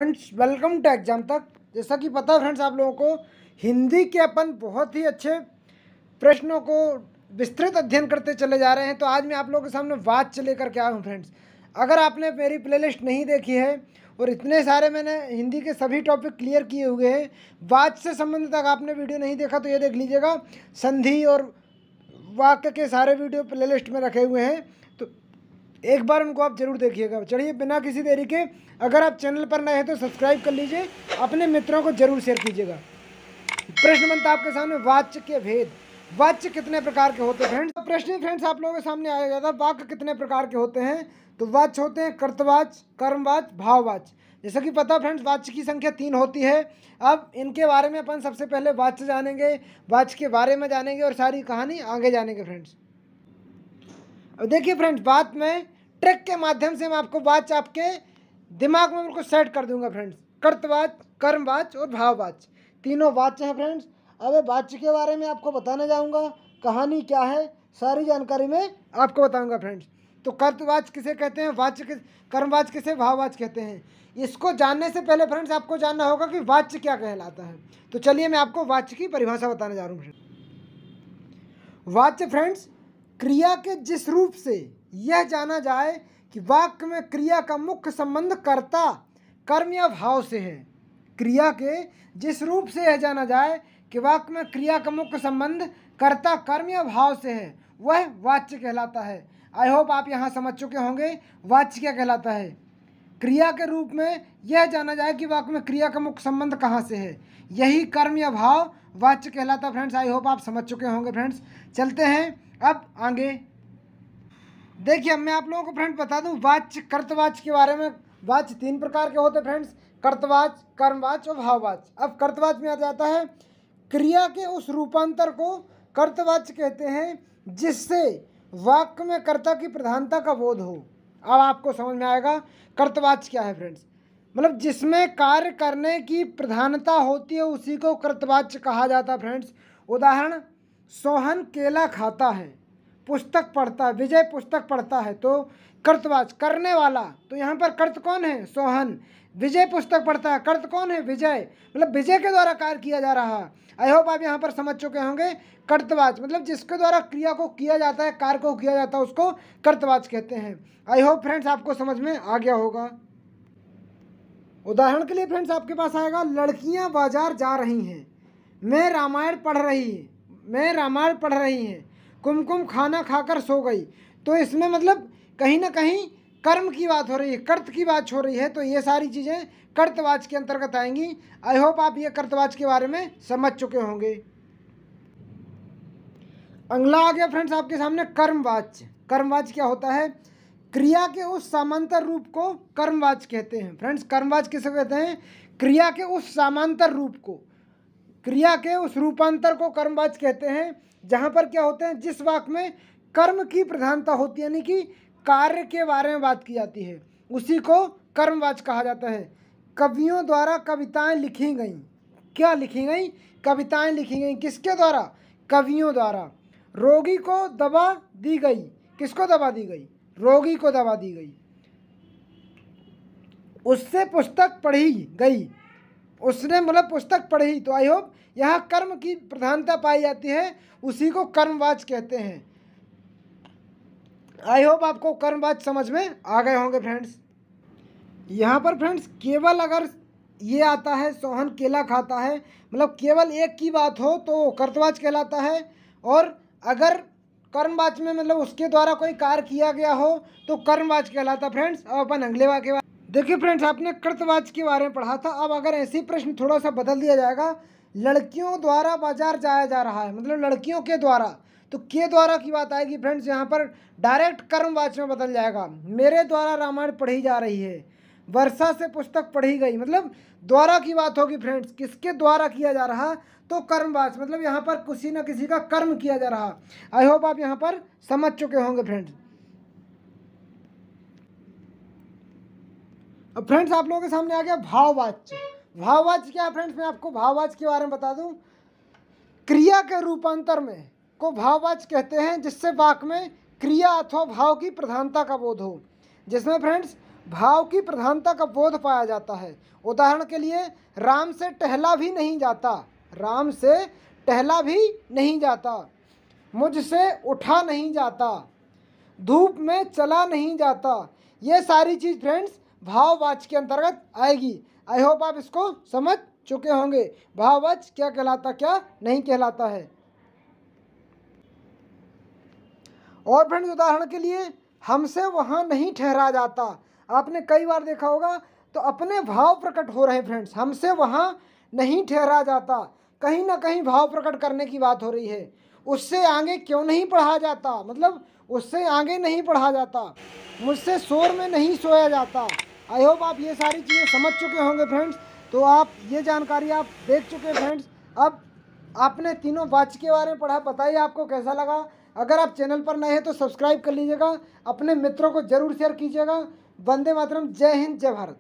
Friends welcome to exam तक। जैसा कि पता है फ्रेंड्स आप लोगों को हिंदी के अपन बहुत ही अच्छे प्रश्नों को विस्तृत अध्ययन करते चले जा रहे हैं। तो आज मैं आप लोगों के सामने वाच्य लेकर के आया हूँ फ्रेंड्स। अगर आपने मेरी प्लेलिस्ट नहीं देखी है और इतने सारे मैंने हिंदी के सभी टॉपिक क्लियर किए हुए हैं, वाच्य से संबंधित अगर आपने वीडियो नहीं देखा तो ये देख लीजिएगा। संधि और वाक्य के सारे वीडियो प्लेलिस्ट में रखे हुए हैं, तो एक बार उनको आप जरूर देखिएगा। चलिए बिना किसी देरी के, अगर आप चैनल पर नए हैं तो सब्सक्राइब कर लीजिए, अपने मित्रों को जरूर शेयर कीजिएगा। प्रश्न बनता आपके सामने, वाच्य के भेद। वाच्य कितने प्रकार के होते हैं फ्रेंड्स? प्रश्न फ्रेंड्स आप लोगों के सामने आया गया था, वाक्य कितने प्रकार के होते हैं। तो वाच्य होते हैं कर्तवाच्य, कर्मवाच्य, भाववाच्य। जैसा कि पता फ्रेंड्स वाच्य की संख्या 3 होती है। अब इनके बारे में अपन सबसे पहले वाच्य जानेंगे, वाच्य के बारे में जानेंगे और सारी कहानी आगे जानेंगे फ्रेंड्स। अब देखिए फ्रेंड्स, बात में ट्रिक के माध्यम से मैं आपको वाच्य आपके दिमाग में बिल्कुल सेट कर दूंगा फ्रेंड्स। कर्तवाच्य, कर्मवाच्य और भाववाच्य तीनों वाच्य हैं फ्रेंड्स। अब वाच्य के बारे में आपको बताने जाऊंगा, कहानी क्या है सारी जानकारी मैं आपको बताऊंगा फ्रेंड्स। तो कर्तवाच्य किसे कहते हैं, वाच्य कर्मवाच्य किसे भाववाच्य कहते हैं, इसको जानने से पहले फ्रेंड्स आपको जानना होगा कि वाच्य क्या कहलाता है। तो चलिए मैं आपको वाच्य की परिभाषा बताने जा रहा हूँ फ्रेंड्स। वाच्य फ्रेंड्स क्रिया के जिस रूप से यह जाना जाए कि वाक्य में क्रिया का मुख्य संबंध कर्ता, कर्म या भाव से है। क्रिया के जिस रूप से यह जाना जाए कि वाक्य में क्रिया का मुख्य संबंध कर्ता, कर्म या भाव से है, वह वाच्य कहलाता है। आई होप आप यहाँ समझ चुके होंगे वाच्य क्या कहलाता है। क्रिया के रूप में यह जाना जाए कि वाक्य में क्रिया का मुख्य संबंध कहाँ से है, यही कर्म या भाव वाच्य कहलाता है फ्रेंड्स। आई होप आप समझ चुके होंगे फ्रेंड्स। चलते हैं अब आगे। देखिए मैं आप लोगों को फ्रेंड्स बता दूं वाच्य कर्तवाच्य के बारे में। वाच्य 3 प्रकार के होते हैं फ्रेंड्स, कर्तवाच्य, कर्मवाच्य और भाववाच्य। अब कर्तवाच्य में आ जाता है क्रिया के उस रूपांतर को कर्तवाच्य कहते हैं जिससे वाक्य में कर्ता की प्रधानता का बोध हो। अब आपको समझ में आएगा कर्तवाच्य क्या है फ्रेंड्स। मतलब जिसमें कार्य करने की प्रधानता होती है उसी को कर्तवाच्य कहा जाता है फ्रेंड्स। उदाहरण, सोहन केला खाता है, पुस्तक पढ़ता है, विजय पुस्तक पढ़ता है, तो कर्तवाच्य करने वाला। तो यहाँ पर कर्त कौन है, सोहन। विजय पुस्तक पढ़ता है, कर्त कौन है, विजय। मतलब विजय के द्वारा कार्य किया जा रहा है। आई होप आप यहाँ पर समझ चुके होंगे। कर्तवाच्य मतलब जिसके द्वारा क्रिया को किया जाता है, कार्य को किया जाता है, उसको कर्तवाच्य कहते हैं। आई होप फ्रेंड्स आपको समझ में आ गया होगा। उदाहरण के लिए फ्रेंड्स आपके पास आएगा, लड़कियां बाजार जा रही हैं, मैं रामायण पढ़ रही हैं, कुमकुम खाना खाकर सो गई। तो इसमें मतलब कहीं ना कहीं कर्म की बात हो रही है, कर्त की बात हो रही है। तो ये सारी चीज़ें कर्तवाच्य के अंतर्गत आएंगी। आई होप आप ये कर्तवाच्य के बारे में समझ चुके होंगे। अगला आ गया फ्रेंड्स आपके सामने कर्मवाच्य। कर्मवाच्य क्या होता है, क्रिया के उस समांतर रूप को कर्मवाच्य कहते हैं फ्रेंड्स। कर्मवाच्य किसे कहते हैं, क्रिया के उस समांतर रूप को, क्रिया के उस रूपांतर को कर्मवाच्य कहते हैं जहाँ पर क्या होते हैं, जिस वाक्य में कर्म की प्रधानता होती है, यानी कि कार्य के बारे में बात की जाती है, उसी को कर्मवाच्य कहा जाता है। कवियों द्वारा कविताएं लिखी गई, क्या लिखी गई, कविताएं लिखी गई, किसके द्वारा, कवियों द्वारा। रोगी को दवा दी गई, किसको दवा दी गई, रोगी को दवा दी गई। उससे पुस्तक पढ़ी गई, उसने मतलब पुस्तक पढ़ी। तो आई होप यहाँ कर्म की प्रधानता पाई जाती है, उसी को कर्मवाच्य कहते हैं। आई होप आपको कर्मवाच्य समझ में आ गए होंगे फ्रेंड्स। यहाँ पर फ्रेंड्स केवल अगर ये आता है सोहन केला खाता है, मतलब केवल एक की बात हो तो कर्तवाच्य कहलाता है। और अगर कर्मवाच्य में मतलब उसके द्वारा कोई कार्य किया गया हो तो कर्मवाच्य कहलाता फ्रेंड्स। अब अपन अगले वाक्य के देखिए फ्रेंड्स, आपने कर्तवाच्य के बारे में पढ़ा था। अब अगर ऐसे ही प्रश्न थोड़ा सा बदल दिया जाएगा, लड़कियों द्वारा बाजार जाया जा रहा है, मतलब लड़कियों के द्वारा, तो के द्वारा की बात आएगी फ्रेंड्स। यहाँ पर डायरेक्ट कर्मवाच्य में बदल जाएगा। मेरे द्वारा रामायण पढ़ी जा रही है, वर्षा से पुस्तक पढ़ी गई, मतलब द्वारा की बात होगी फ्रेंड्स। किसके द्वारा किया जा रहा, तो कर्मवाच्य, मतलब यहाँ पर किसी न किसी का कर्म किया जा रहा। आई होप आप यहाँ पर समझ चुके होंगे फ्रेंड्स। अब फ्रेंड्स आप लोगों के सामने आ गया भाववाच्य। भाववाच्य क्या है फ्रेंड्स, मैं आपको भाववाच्य के बारे में बता दूं। क्रिया के रूपांतर में को भाववाच्य कहते हैं जिससे वाक्य में क्रिया अथवा भाव की प्रधानता का बोध हो। जिसमें फ्रेंड्स भाव की प्रधानता का बोध पाया जाता है। उदाहरण के लिए, राम से टहला भी नहीं जाता, राम से टहला भी नहीं जाता, मुझसे उठा नहीं जाता, धूप में चला नहीं जाता। ये सारी चीज़ फ्रेंड्स भाववाच्य के अंतर्गत आएगी। आई होप आप इसको समझ चुके होंगे, भाववाच्य क्या कहलाता क्या नहीं कहलाता है। और फ्रेंड्स उदाहरण के लिए, हमसे वहाँ नहीं ठहरा जाता। आपने कई बार देखा होगा, तो अपने भाव प्रकट हो रहे हैं फ्रेंड्स, हमसे वहाँ नहीं ठहरा जाता, कहीं ना कहीं भाव प्रकट करने की बात हो रही है। उससे आगे क्यों नहीं पढ़ा जाता, मतलब उससे आगे नहीं पढ़ा जाता, मुझसे शोर में नहीं सोया जाता। आई होप आप ये सारी चीज़ें समझ चुके होंगे फ्रेंड्स। तो आप ये जानकारी आप देख चुके हैं फ्रेंड्स। अब आपने तीनों वाच्य के बारे में पढ़ा, बताइए आपको कैसा लगा। अगर आप चैनल पर नए हैं तो सब्सक्राइब कर लीजिएगा, अपने मित्रों को जरूर शेयर कीजिएगा। वंदे मातरम, जय हिंद, जय भारत।